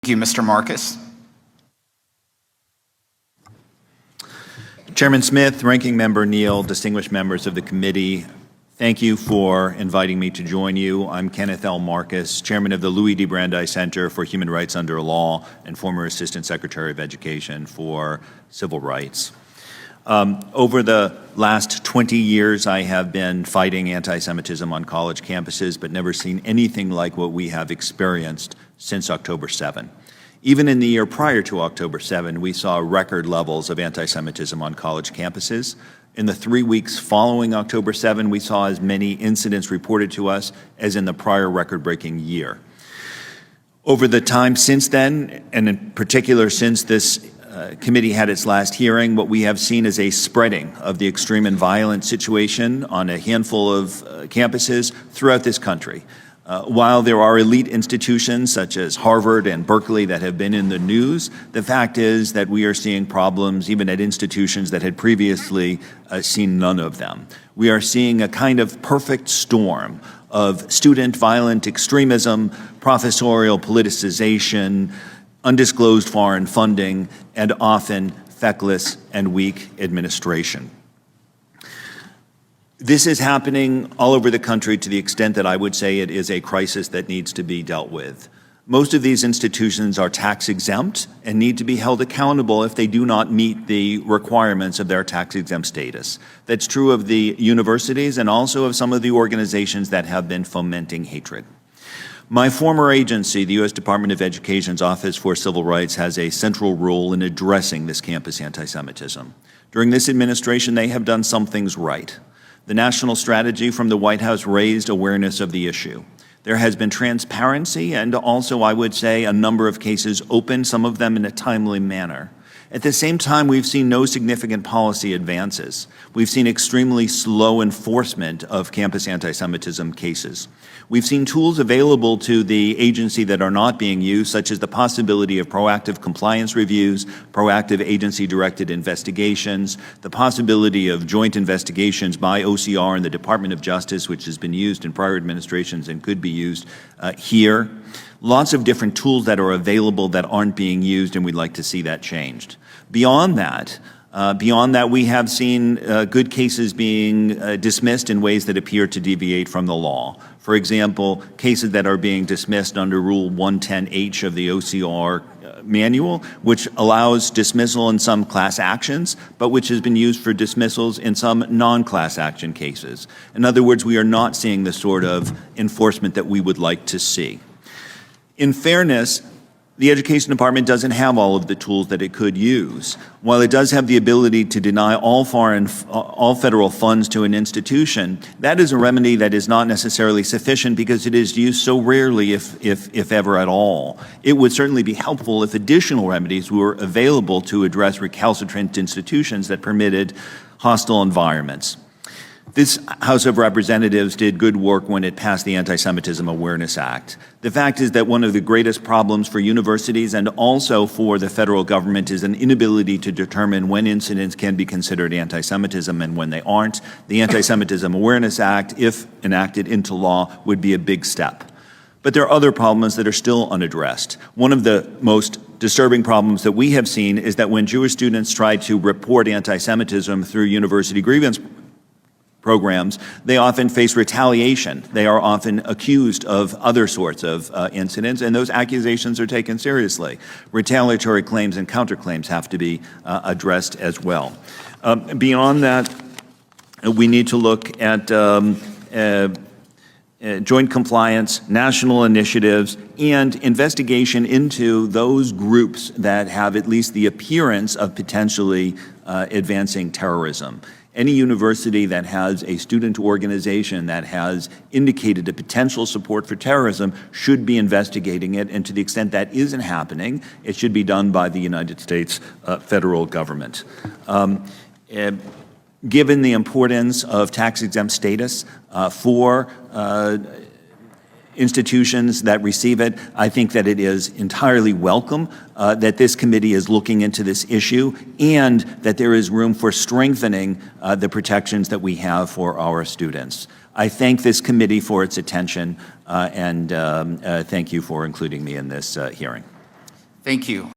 Thank you, Mr. Marcus. Chairman Smith, Ranking Member Neal, distinguished members of the committee, thank you for inviting me to join you. I'm Kenneth L. Marcus, Chairman of the Louis D. Brandeis Center for Human Rights Under Law and former Assistant Secretary of Education for Civil Rights. Over the last 20 years, I have been fighting anti-Semitism on college campuses, but never seen anything like what we have experienced since October 7. Even in the year prior to October 7, we saw record levels of anti-Semitism on college campuses. In the 3 weeks following October 7, we saw as many incidents reported to us as in the prior record-breaking year. Over the time since then, and in particular since this committee had its last hearing, what we have seen is a spreading of the extreme and violent situation on a handful of campuses throughout this country. While there are elite institutions such as Harvard and Berkeley that have been in the news, the fact is that we are seeing problems even at institutions that had previously seen none of them. We are seeing a kind of perfect storm of student violent extremism, professorial politicization, undisclosed foreign funding, and often feckless and weak administration. This is happening all over the country to the extent that I would say it is a crisis that needs to be dealt with. Most of these institutions are tax exempt and need to be held accountable if they do not meet the requirements of their tax exempt status. That's true of the universities and also of some of the organizations that have been fomenting hatred. My former agency, the U.S. Department of Education's Office for Civil Rights, has a central role in addressing this campus anti-Semitism. During this administration, they have done some things right. The national strategy from the White House raised awareness of the issue. There has been transparency and also, I would say, a number of cases opened, some of them in a timely manner. At the same time, we've seen no significant policy advances. We've seen extremely slow enforcement of campus anti-Semitism cases. We've seen tools available to the agency that are not being used, such as the possibility of proactive compliance reviews, proactive agency-directed investigations, the possibility of joint investigations by OCR and the Department of Justice, which has been used in prior administrations and could be used here. Lots of different tools that are available that aren't being used, and we'd like to see that changed. Beyond that, we have seen good cases being dismissed in ways that appear to deviate from the law. For example, cases that are being dismissed under Rule 110H of the OCR manual, which allows dismissal in some class actions, but which has been used for dismissals in some non-class action cases. In other words, we are not seeing the sort of enforcement that we would like to see. In fairness, the Education Department doesn't have all of the tools that it could use. While it does have the ability to deny all federal funds to an institution, that is a remedy that is not necessarily sufficient because it is used so rarely, if ever at all. It would certainly be helpful if additional remedies were available to address recalcitrant institutions that permitted hostile environments. This House of Representatives did good work when it passed the Anti-Semitism Awareness Act. The fact is that one of the greatest problems for universities and also for the federal government is an inability to determine when incidents can be considered anti-Semitism and when they aren't. The Anti-Semitism Awareness Act, if enacted into law, would be a big step. But there are other problems that are still unaddressed. One of the most disturbing problems that we have seen is that when Jewish students try to report anti-Semitism through university grievance programs, they often face retaliation. They are often accused of other sorts of incidents, and those accusations are taken seriously. Retaliatory claims and counterclaims have to be addressed as well. Beyond that, we need to look at joint compliance, national initiatives, and investigation into those groups that have at least the appearance of potentially advancing terrorism. Any university that has a student organization that has indicated a potential support for terrorism should be investigating it, and to the extent that isn't happening, it should be done by the United States federal government. Given the importance of tax-exempt status for institutions that receive it, I think that it is entirely welcome that this committee is looking into this issue and that there is room for strengthening the protections that we have for our students. I thank this committee for its attention and thank you for including me in this hearing. Thank you.